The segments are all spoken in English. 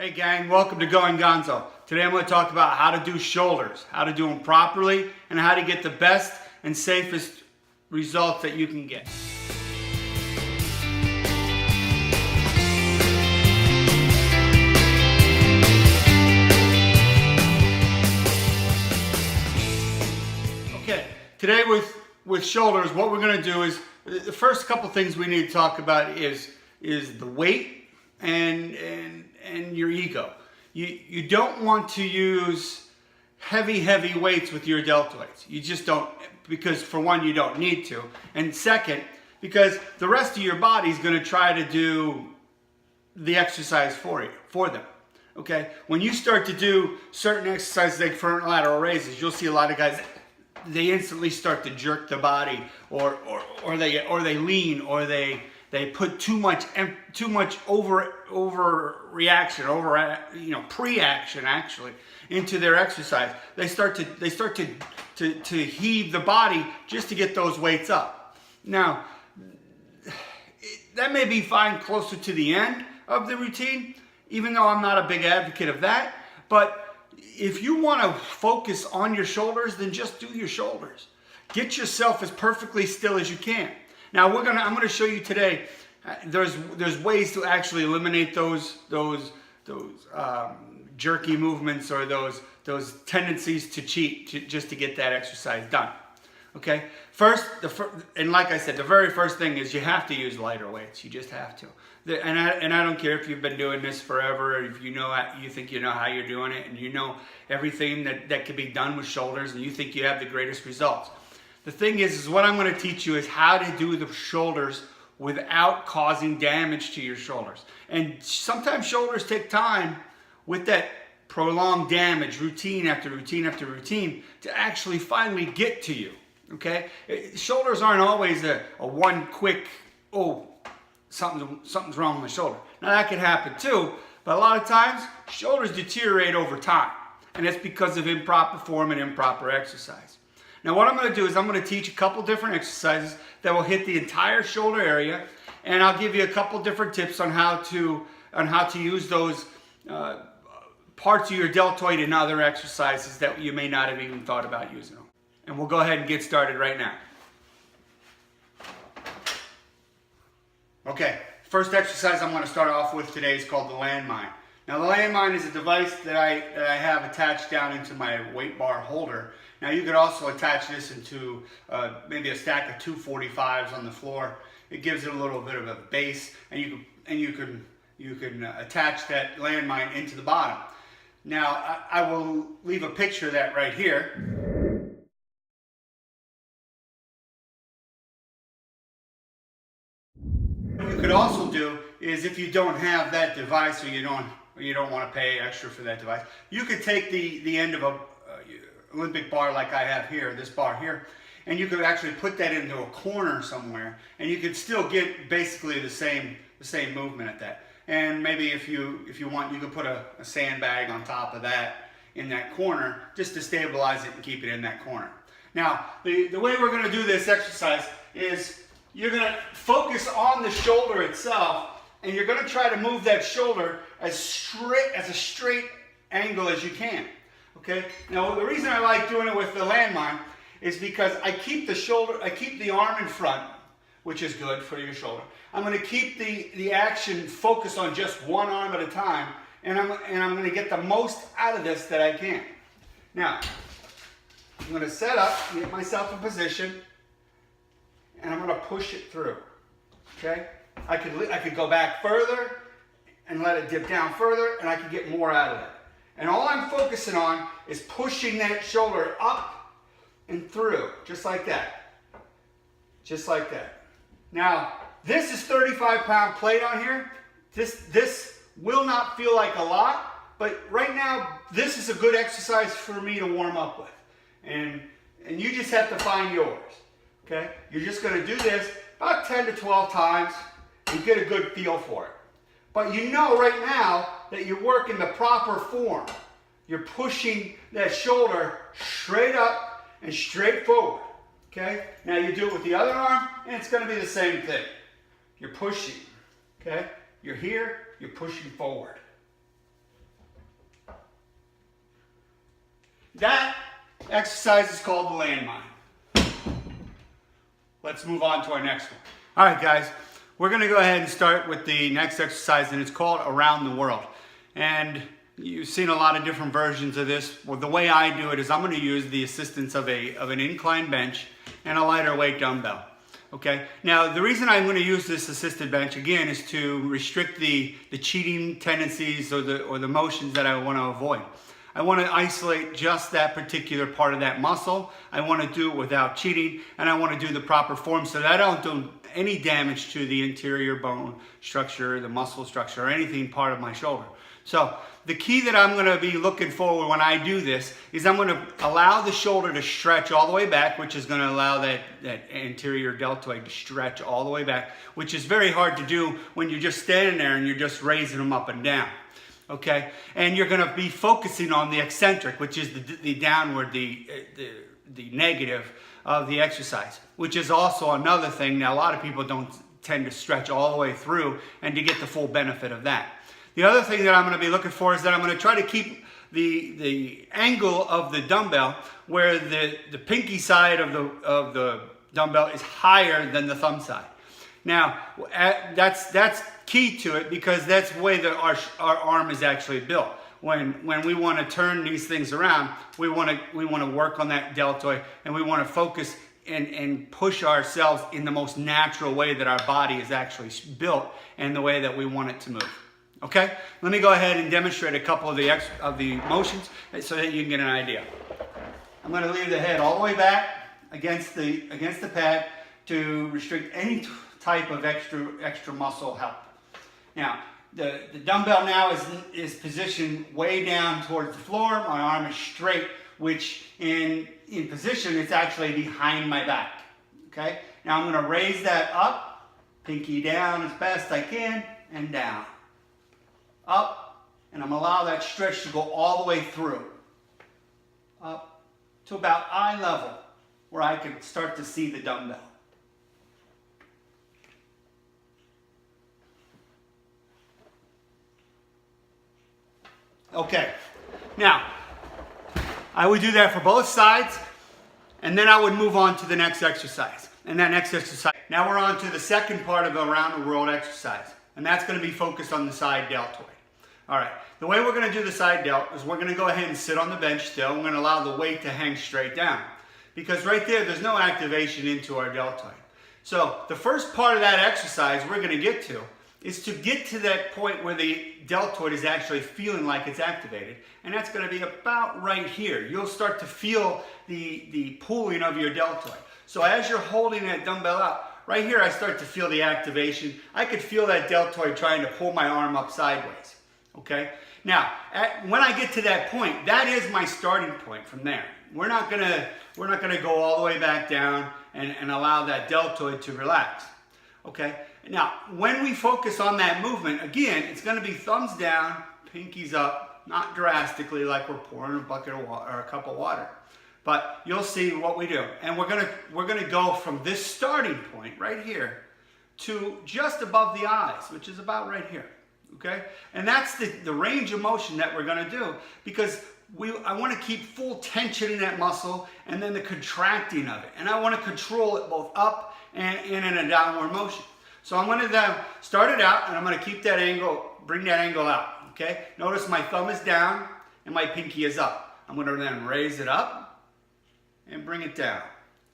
Hey gang, welcome to Going Gonzo. Today I'm going to talk about how to do shoulders, how to do them properly, and how to get the best and safest results that you can get. Okay, today with shoulders, what we're going to do is, the first couple things we need to talk about is the weight and your ego. You don't want to use heavy weights with your deltoids. You just don't, because for one, you don't need to, and second, because the rest of your body is going to try to do the exercise for them. Okay, when you start to do certain exercises like front lateral raises, you'll see a lot of guys, they instantly start to jerk the body, or they lean, or they put too much pre-action actually into their exercise. They start to heave the body just to get those weights up. Now, that may be fine closer to the end of the routine, even though I'm not a big advocate of that. But if you want to focus on your shoulders, then just do your shoulders. Get yourself as perfectly still as you can. Now I'm gonna show you today. There's ways to actually eliminate those jerky movements or those tendencies to cheat just to get that exercise done. Okay. And like I said, the very first thing is you have to use lighter weights. You just have to. And I don't care if you've been doing this forever, or if you think you know how you're doing it, and you know everything that can be done with shoulders, and you think you have the greatest results. The thing is what I'm going to teach you is how to do the shoulders without causing damage to your shoulders. And sometimes shoulders take time with that prolonged damage, routine after routine after routine, to actually finally get to you. Okay? Shoulders aren't always a one quick, oh, something's wrong with my shoulder. Now that can happen too, but a lot of times shoulders deteriorate over time, and it's because of improper form and improper exercise. Now what I'm going to do is I'm going to teach a couple different exercises that will hit the entire shoulder area, and I'll give you a couple different tips on how to use those parts of your deltoid in other exercises that you may not have even thought about using them. And we'll go ahead and get started right now. Okay, first exercise I'm going to start off with today is called the landmine. Now the landmine is a device that I have attached down into my weight bar holder. Now you could also attach this into maybe a stack of 245s on the floor. It gives it a little bit of a base, and you can attach that landmine into the bottom. Now I will leave a picture of that right here. What you could also do is, if you don't have that device, or you don't want to pay extra for that device, you could take the end of a Olympic bar like I have here, this bar here, and you could actually put that into a corner somewhere, and you could still get basically the same movement at that. And maybe if you want, you could put a sandbag on top of that in that corner just to stabilize it and keep it in that corner. Now the way we're going to do this exercise is you're going to focus on the shoulder itself, and you're going to try to move that shoulder as a straight angle as you can. Okay. Now the reason I like doing it with the landmine is because I keep the arm in front, which is good for your shoulder. I'm going to keep the action focused on just one arm at a time, and I'm going to get the most out of this that I can. Now I'm going to set up, get myself in position, and I'm going to push it through. Okay. I could go back further and let it dip down further, and I could get more out of it. And all I'm focusing on is pushing that shoulder up and through, just like that. Just like that. Now, this is 35-pound plate on here. This will not feel like a lot, but right now, this is a good exercise for me to warm up with. And you just have to find yours. Okay? You're just going to do this about 10 to 12 times and get a good feel for it. But you know right now that you're working the proper form. You're pushing that shoulder straight up and straight forward. Okay? Now you do it with the other arm, and it's going to be the same thing. You're pushing. Okay? You're here, you're pushing forward. That exercise is called the landmine. Let's move on to our next one. All right, guys, we're going to go ahead and start with the next exercise, and it's called Around the World. And you've seen a lot of different versions of this. Well, the way I do it is I'm going to use the assistance of an incline bench and a lighter weight dumbbell. Okay. Now, the reason I'm going to use this assisted bench again is to restrict the cheating tendencies or the motions that I want to avoid. I want to isolate just that particular part of that muscle. I want to do it without cheating, and I want to do the proper form so that I don't do any damage to the interior bone structure, the muscle structure, or anything part of my shoulder. So the key that I'm going to be looking for when I do this is I'm going to allow the shoulder to stretch all the way back, which is going to allow that anterior deltoid to stretch all the way back, which is very hard to do when you're just standing there and you're just raising them up and down. Okay, and you're going to be focusing on the eccentric, which is the downward, the negative of the exercise, which is also another thing. Now, a lot of people don't tend to stretch all the way through and to get the full benefit of that. The other thing that I'm going to be looking for is that I'm going to try to keep the angle of the dumbbell where the pinky side of the dumbbell is higher than the thumb side. Now, that's key to it because that's the way that our arm is actually built. When we want to turn these things around, we want to work on that deltoid, and we want to focus and push ourselves in the most natural way that our body is actually built and the way that we want it to move. Okay, let me go ahead and demonstrate a couple of the motions so that you can get an idea. I'm going to leave the head all the way back against the pad to restrict any type of extra muscle help. Now, the dumbbell now is positioned way down towards the floor. My arm is straight, which in position it's actually behind my back. Okay, now I'm going to raise that up, pinky down as best I can, and down. Up, and I'm going to allow that stretch to go all the way through. Up to about eye level, where I can start to see the dumbbell. Okay, now, I would do that for both sides, and then I would move on to the next exercise. And that next exercise, now we're on to the second part of the Around the World exercise, and that's going to be focused on the side deltoid. All right, the way we're going to do the side delt is we're going to go ahead and sit on the bench still. We're going to allow the weight to hang straight down because right there's no activation into our deltoid. So the first part of that exercise we're going to get to is to get to that point where the deltoid is actually feeling like it's activated, and that's going to be about right here. You'll start to feel the pulling of your deltoid. So as you're holding that dumbbell up, right here I start to feel the activation. I could feel that deltoid trying to pull my arm up sideways. Okay? Now, when I get to that point, that is my starting point from there. We're not gonna go all the way back down and allow that deltoid to relax. Okay? Now, when we focus on that movement, again, it's going to be thumbs down, pinkies up, not drastically like we're pouring a bucket of water or a cup of water. But you'll see what we do. And we're going to go from this starting point right here to just above the eyes, which is about right here. Okay? And that's the range of motion that we're going to do because I want to keep full tension in that muscle and then the contracting of it. And I want to control it both up and in a downward motion. So I'm going to start it out and I'm going to keep that angle, bring that angle out. Okay? Notice my thumb is down and my pinky is up. I'm going to then raise it up and bring it down.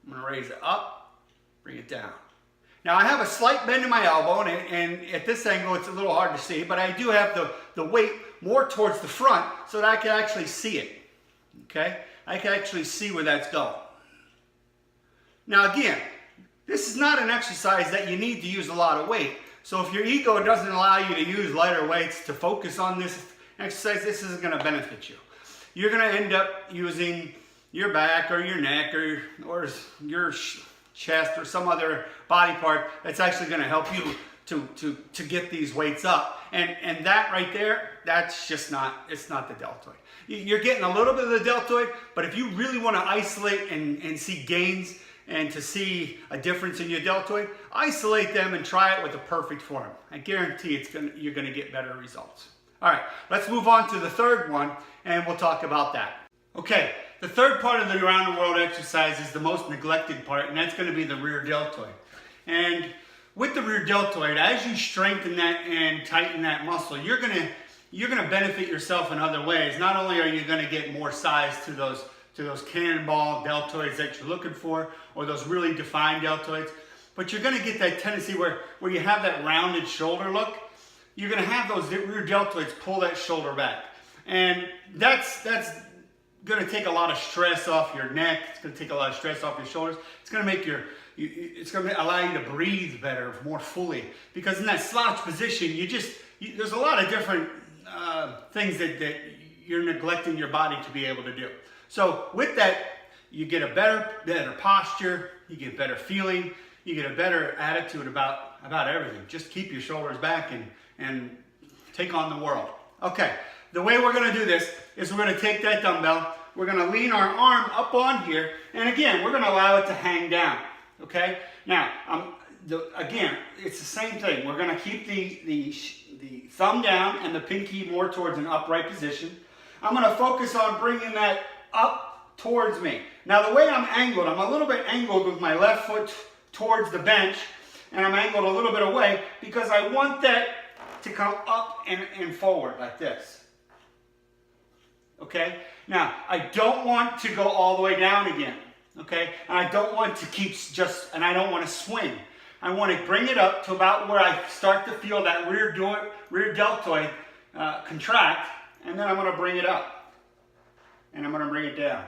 I'm going to raise it up, bring it down. Now I have a slight bend in my elbow and at this angle it's a little hard to see, but I do have the weight more towards the front so that I can actually see it. Okay? I can actually see where that's going. Now again, this is not an exercise that you need to use a lot of weight. So if your ego doesn't allow you to use lighter weights to focus on this exercise, this isn't going to benefit you. You're going to end up using your back or your neck or your chest or some other body part that's actually going to help you to get these weights up. And that right there, that's just not, it's not the deltoid. You're getting a little bit of the deltoid, but if you really want to isolate and see gains and to see a difference in your deltoid, isolate them and try it with a perfect form. I guarantee you're going to get better results. All right, let's move on to the third one and we'll talk about that. Okay, the third part of the around the world exercise is the most neglected part, and that's going to be the rear deltoid. And with the rear deltoid, as you strengthen that and tighten that muscle, you're going to benefit yourself in other ways. Not only are you going to get more size to those cannonball deltoids that you're looking for, or those really defined deltoids, but you're going to get that tendency where you have that rounded shoulder look. You're going to have those rear deltoids pull that shoulder back, and that's going to take a lot of stress off your neck. It's going to take a lot of stress off your shoulders. It's going to make it's going to allow you to breathe better, more fully, because in that slouch position, there's a lot of different things that you're neglecting your body to be able to do. So with that, you get a better posture, you get better feeling, you get a better attitude about everything. Just keep your shoulders back and take on the world. Okay, the way we're going to do this is we're going to take that dumbbell, we're going to lean our arm up on here, and again, we're going to allow it to hang down. Okay, now again, it's the same thing. We're going to keep the thumb down and the pinky more towards an upright position. I'm going to focus on bringing that up towards me. Now the way I'm angled, I'm a little bit angled with my left foot towards the bench, and I'm angled a little bit away because I want that to come up and forward like this. Okay, now I don't want to go all the way down again. Okay, and I don't want to and I don't want to swing. I want to bring it up to about where I start to feel that rear deltoid contract, and then I'm going to bring it up, and I'm going to bring it down,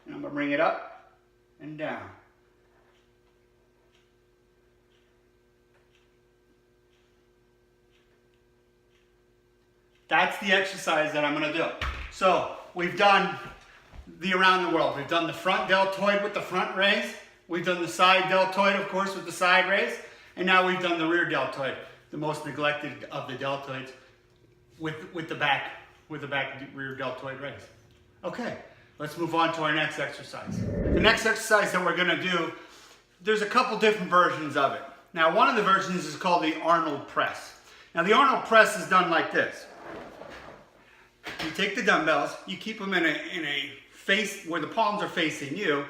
and I'm going to bring it up and down. That's the exercise that I'm going to do. So we've done the around the world. We've done the front deltoid with the front raise. We've done the side deltoid, of course, with the side raise. And now we've done the rear deltoid, the most neglected of the deltoids, with the back rear deltoid raise. Okay, let's move on to our next exercise. The next exercise that we're going to do, there's a couple different versions of it. Now, one of the versions is called the Arnold press. Now, the Arnold press is done like this. You take the dumbbells, you keep them in a face where the palms are facing you,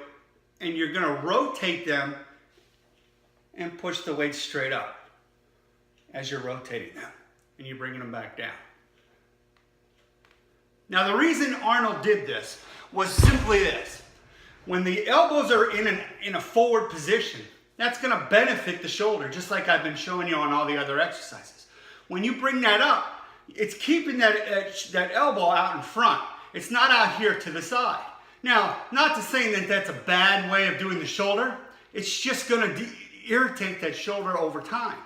and you're going to rotate them and push the weight straight up as you're rotating them, and you're bringing them back down. Now, the reason Arnold did this was simply this. When the elbows are in a forward position, that's going to benefit the shoulder, just like I've been showing you on all the other exercises. When you bring that up, it's keeping that elbow out in front. It's not out here to the side. Now, not to say that that's a bad way of doing the shoulder. It's just going to irritate that shoulder over time.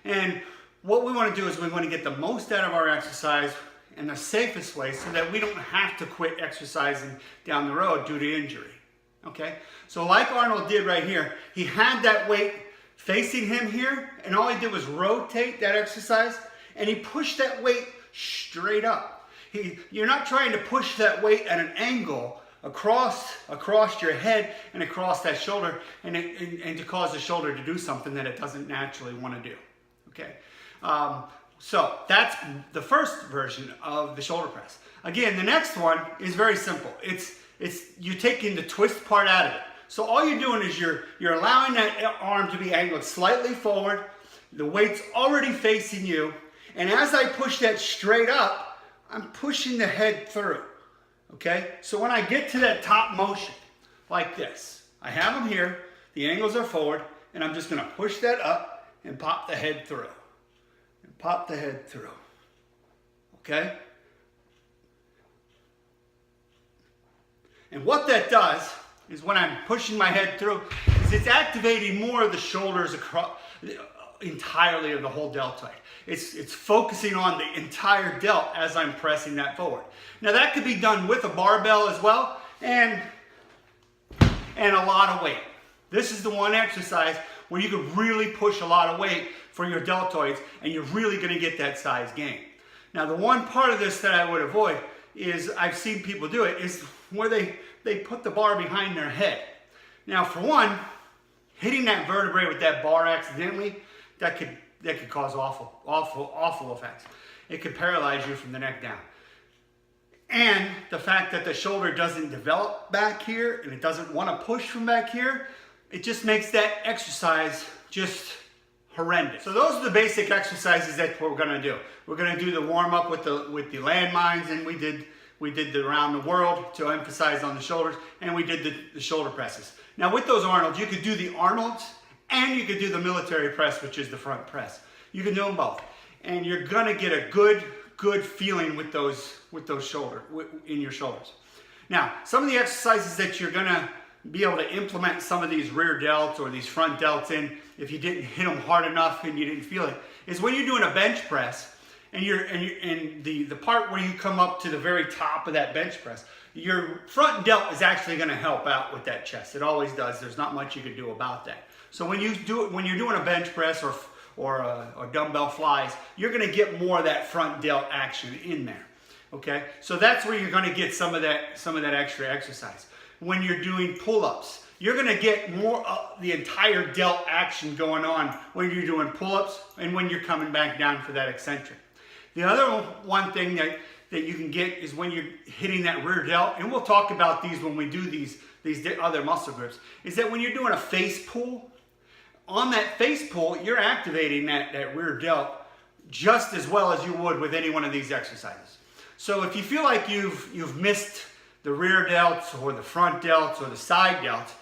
And what we want to do is we want to get the most out of our exercise in the safest way so that we don't have to quit exercising down the road due to injury. Okay? So like Arnold did right here, he had that weight facing him here, and all he did was rotate that exercise, and he pushed that weight straight up. You're not trying to push that weight at an angle across your head and across that shoulder and to cause the shoulder to do something that it doesn't naturally want to do. Okay, so that's the first version of the shoulder press. Again, the next one is very simple. It's you're taking the twist part out of it. So all you're doing is you're allowing that arm to be angled slightly forward. The weight's already facing you. And as I push that straight up, I'm pushing the head through, okay? So when I get to that top motion, like this, I have them here, the angles are forward, and I'm just gonna push that up and pop the head through. And pop the head through, okay? And what that does is when I'm pushing my head through, is it's activating more of the shoulders across, entirely of the whole deltoid. It's focusing on the entire delt as I'm pressing that forward. Now that could be done with a barbell as well, and a lot of weight. This is the one exercise where you can really push a lot of weight for your deltoids, and you're really going to get that size gain. Now the one part of this that I would avoid is, I've seen people do it, is where they put the bar behind their head. Now for one, hitting that vertebrae with that bar accidentally, that could cause awful effects. It could paralyze you from the neck down. and the fact that the shoulder doesn't develop back here and it doesn't want to push from back here, it just makes that exercise just horrendous. So those are the basic exercises that we're going to do. We're going to do the warm up with the landmines, and we did the around the world to emphasize on the shoulders, and we did the shoulder presses. Now with those Arnolds, you could do the Arnolds and you could do the military press, which is the front press. You can do them both, and you're going to get a good feeling with those in your shoulders. Now, some of the exercises that you're going to be able to implement some of these rear delts or these front delts in, if you didn't hit them hard enough and you didn't feel it, is when you're doing a bench press and the part where you come up to the very top of that bench press, your front delt is actually going to help out with that chest. It always does. There's not much you can do about that. So when you're doing a bench press or dumbbell flies, you're going to get more of that front delt action in there. Okay, so that's where you're going to get some of that extra exercise. When you're doing pull-ups, you're going to get more of the entire delt action going on when you're doing pull-ups and when you're coming back down for that eccentric. The other one thing that you can get is when you're hitting that rear delt, and we'll talk about these when we do these other muscle groups, is that when you're doing a face pull, on that face pull, you're activating that rear delt just as well as you would with any one of these exercises. So if you feel like you've missed the rear delts or the front delts or the side delts,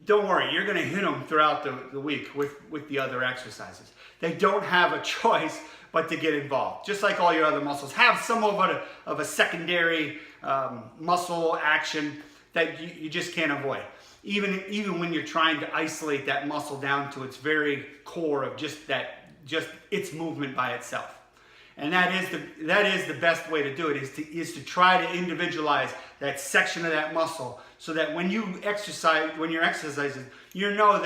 don't worry, you're going to hit them throughout the week with the other exercises. They don't have a choice but to get involved. Just like all your other muscles have some of a secondary muscle action that you just can't avoid. Even when you're trying to isolate that muscle down to its very core of just its movement by itself. And that is the best way to do it, is to try to individualize that section of that muscle so that when you're exercising, you know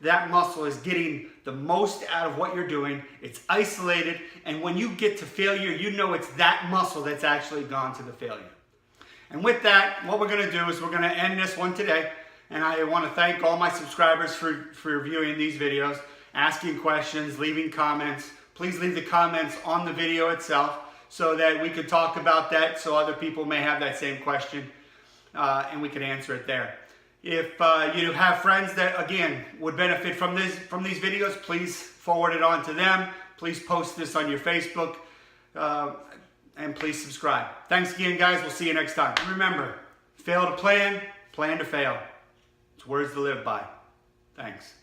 that muscle is getting the most out of what you're doing. It's isolated, and when you get to failure, you know it's that muscle that's actually gone to the failure. And with that, what we're going to do is we're going to end this one today. And I want to thank all my subscribers for viewing these videos, asking questions, leaving comments. Please leave the comments on the video itself so that we could talk about that, so other people may have that same question and we can answer it there. If you have friends that, again, would benefit from these videos, please forward it on to them. Please post this on your Facebook and please subscribe. Thanks again, guys. We'll see you next time. Remember, fail to plan, plan to fail. It's words to live by. Thanks.